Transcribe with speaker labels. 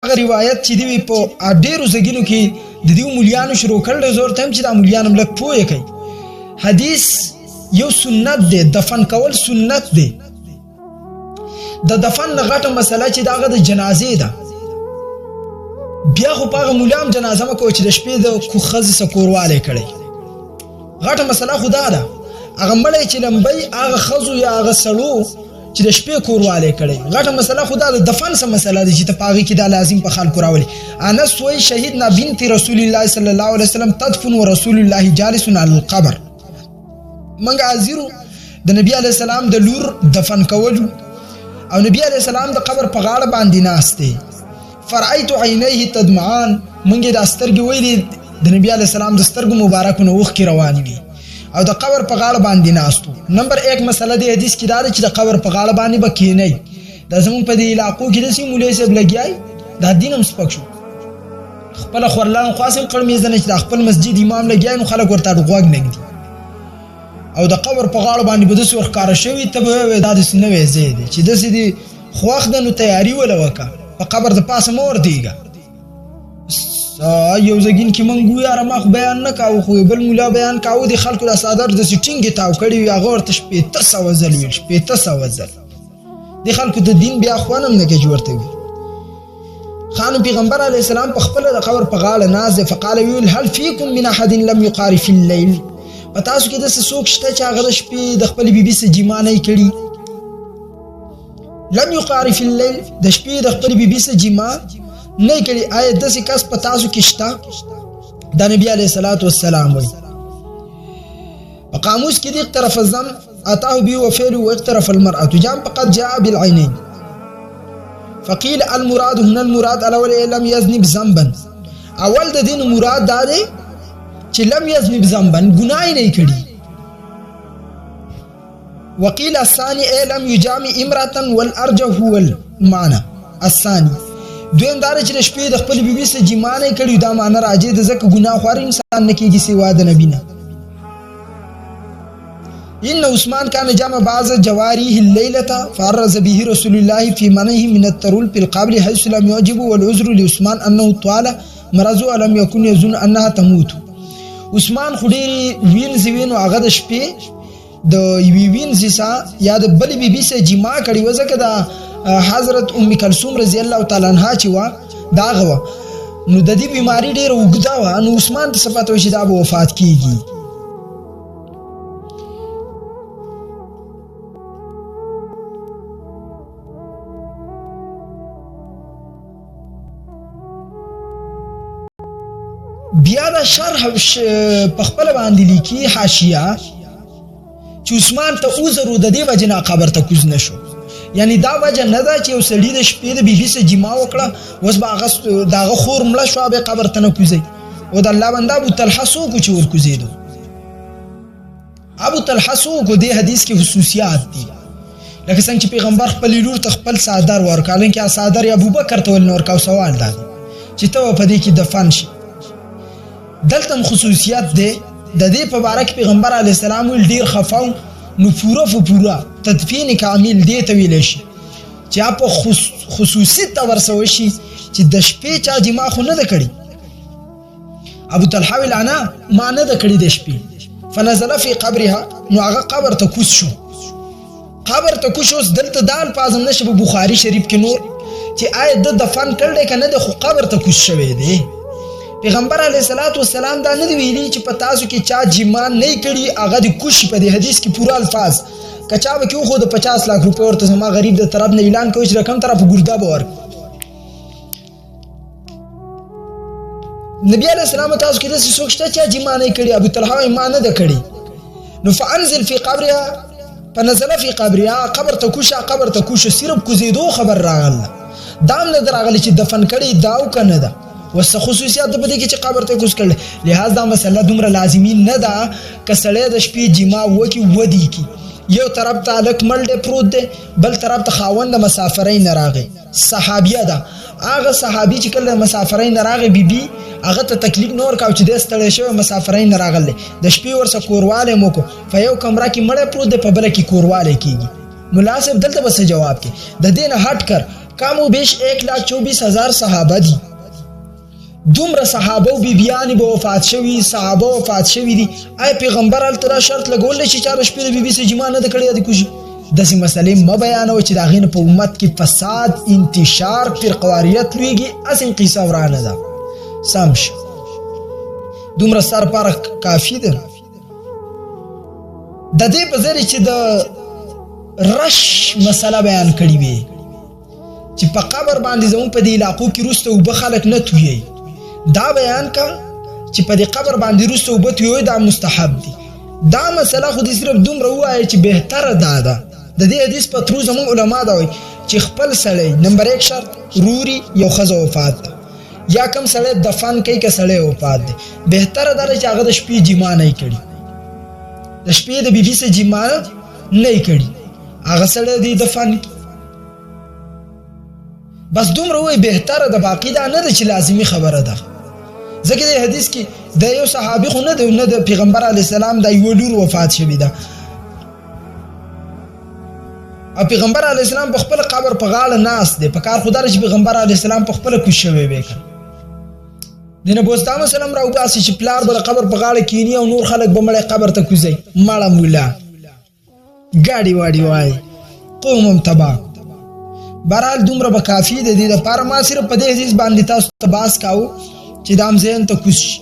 Speaker 1: هغه روایت چې دی په ډېرو ځایونو کې د دې مولیانو شروع کړل زور ته چې د مولیان ملک پوهه کوي حدیث یو سنت دی دفن کول سنت دی د دفن غټه مسله چې داغه د جنازې ده بیا خو پاغه مولام جنازه مکو چې د شپې د کوخذ سکورواله کړي غټه مسله خدا ده هغه مړی چې لمبي هغه خزو یا هغه سړو چې د شپې کورواله کړي غټه مسله خدا د دفن سم مسله دي چې ته پاغي کې د لازم په خلکو راولي انس وای شهیدنا بنت رسول الله صلی الله علیه وسلم تدفن ورسول الله جالس علی القبر منګه ازیرو د نبی علی السلام د لور دفن کولو او نبی علیہ السلام د قبر په غاړه باندې ناشته فرعیت عینیه تدمعان منګه د سترګې ویلې د نبی علیہ السلام د سترګو مبارکونه وښ کی روانې وي او د قبر په غاړه باندې ناشتو نمبر 1 مسله د حدیث کې دا چې د قبر په غاړه باندې بکینې د زمون په دې علاقو کې د سیمولې سب لګیای د دینم سپک شو خپل خورلان خاصم قرمیزنه چې د خپل مسجد امام لګیای نو خلک ورته غوږ نګدي او د قبر په غاړه باندې بده سور ښکار شوی ته به د سنوي زید چې د سدي خوښ د نو تیاری ولا وکا په قبر د پاسه مور دیګا یو زګین کې منګو یاره ما بیان نه کاو خو بل مولا بیان کاو د خلکو د صادر د سټینګ تاو کړي یا غور تشپې تسوزل ویل شپې تسوزل د خلکو د دین بیا خوانم نه کې جوړته وي خان پیغمبر علی السلام په خپل د قبر په غاړه ناز فقال ویل هل فيكم من احد لم يقارف الليل پتاسو کې د څوک شته چې هغه د شپې د خپل بیبي سره جما نه کړي لم يقارف الليل د شپې د خپل بیبي سره جما نه کړي آیا د څه کس پتاسو کې شته د نبی عليه الصلاه والسلام وي وقاموس کې د طرف الزم اتاه به وفعل واقترف المرأة جام فقد جاء بالعينين فقيل المراد هنا المراد الاول لم يذنب ذنبا اول د دین مراد دا دی چې لم يذنب ذنبا گناه نه کړي وقيل الثاني لم يجامع امراه والارجح هو المعنى الثاني دویم دار چې شپې د خپل بیبي سره جما نه کړي دا معنی راځي د زکه گناه خور انسان نه کیږي سوا د نبی نه ان عثمان كان جامع بعض جواريه الليله فرز به رسول الله في منه من الترول في القبر حيث لم يعجب والعذر لعثمان انه طال مرض ولم يكن يظن انها تموت عثمان خډيري وینځ هغه د شپې د وینځ سا یا د بل بیبي سره جما کړي وځکه د حضرت ام کلثوم رضی الله تعالی عنها چې وا دا غوا نو د دې بیماری ډېر وګدا و نو عثمان ته صفات وشي دا به وفات کیږي بیا دا شرح په خپل باندې لیکي حاشیه چې عثمان ته عذر د دې وجنه قبر ته کوز نشو یعنی دا وجه نه ده چې وسړي د شپې د بیبي سره جما وکړه وس با اغست داغه خور مړه شو به قبر ته نه کوزي او د الله بنده ابو طلحه سو کو چې ور کوزیدو ابو طلحه سو کو د حدیث کې خصوصیات دي لکه څنګه چې پیغمبر خپل لور ته خپل صادر ورکالن کې صادر ابوبکر ته ول نور کا سوال ده چې ته په دې کې دفن شي دلته خصوصیات ده د دې په اړه کې پیغمبر علی السلام ول ډیر خفاو نو پورا تدفین کامل دی ته ویل شي چې په خصوصي تور سو شي چې د شپې چا جما خو نه کړي ابو طلحه ول انا ما نه کړي د شپې فنزل في قبرها نو هغه قبر ته کوس شو دلته دال پازم نشه په بخاری شریف کې نور چې آیت د دفن کړل کنه د خو قبر ته کوس شوی دی پیغمبر علیه الصلاۃ والسلام دا نه ویلي چې په تاسو کې چا جما نه کړي هغه د کوش په دې حدیث کې پورا الفاظ کچا به کې خو د 50 لک روپے ورته زما غریب د طرف نه اعلان کوي چې رقم طرف ګردا باور نبی علیہ السلام تاسو کې د سوچته چې جما نه کړي ابو طلحه ایمان نه کړي نو فانزل فی قبرها فنزل فی قبرها قبر تکوش صرف کوزیدو خبر راغله دام نه دراغلی چې دفن کړي داو کنه ده وس خصوصیات په دې کې چې قبر ته کوس کړل لہذا مسله دومره لازمی نه ده کسړې د شپې جما وکی ودی کی یو طرف ته لک ملډه پروت ده بل طرف ته خاوند مسافرین راغی صحابیه ده هغه صحابي چې کله مسافرین راغی بیبي هغه ته تکلیف نور کاو چې د ستړي شوی مسافرین راغله د شپې ورسره کورواله موکو په یو کمره کې مړه پروت ده په بل کې کورواله کیږي مناسب دلته بس جواب کې د دین هټ کر کم و بیش 1,24,000 صحابه دي. دومره صحابه او بیبیانی به وفات شوي، صحابه وفات شوي دي. آیا پیغمبر هلته دا شرط لګولی چې چا د شپې د بیبي سره جما نه ده کړې د کوشي؟ داسې مسلې مه بیانوه چې د هغې نه په امت کې فساد، انتشار، فرقواریت لویږي. هسې قیصه ورانه ده. سم شه، دومره ستا لپاره کافي ده. د دې په ځای چې د رش مسله بیان کړې وي چې په قبر باندې زموږ په دې علاقو کې وروسته اوبه خلک نه تویوي، دا بیان کا چې په دې قبر باندې وروسته اوبه تویوي دا مستحب دي. دا مسله خو دې صرف دومره ووایه چې بهتره دا ده. د دې حدیث په ترو زموږ علما دا وایي چې خپل سړی نمبر 1 شرط روري یو ښځه وفات ده، یا کم سړی دفن کوي که سړی وفات دی، بهتره دا ده چې هغه د شپې جما نه کړي، د شپې د بیبي سره جما نه کړي، هغه سړی دی دفن کی. بس دومره وایي بهتره ده، باقي دا نه ده چې لازمي خبره ده. ځکه د حدیث کې د یو صحابي خو نه د پیغمبر علیه السلام د یوه لور وفات شوې ده، او پیغمبر علیه السلام په خپل قبر په غاړه ناست دی. په کار خو دا چې پیغمبر علیه السلام په خپله کوز شوی وی که د نبوت اسلام وسلم راوباسي چې پلار به د قبر په غاړه کینی او نور خلک به مړی قبر ته کوزوي. مړه مولا ګاډي واډي وایي قوم هم تباه. بهرحال دومره به کافي د دې دپاره ما صرف په دې حدیث باندې تاسو ته بحث کاوه چې دا هم ذهن ته کوز شي.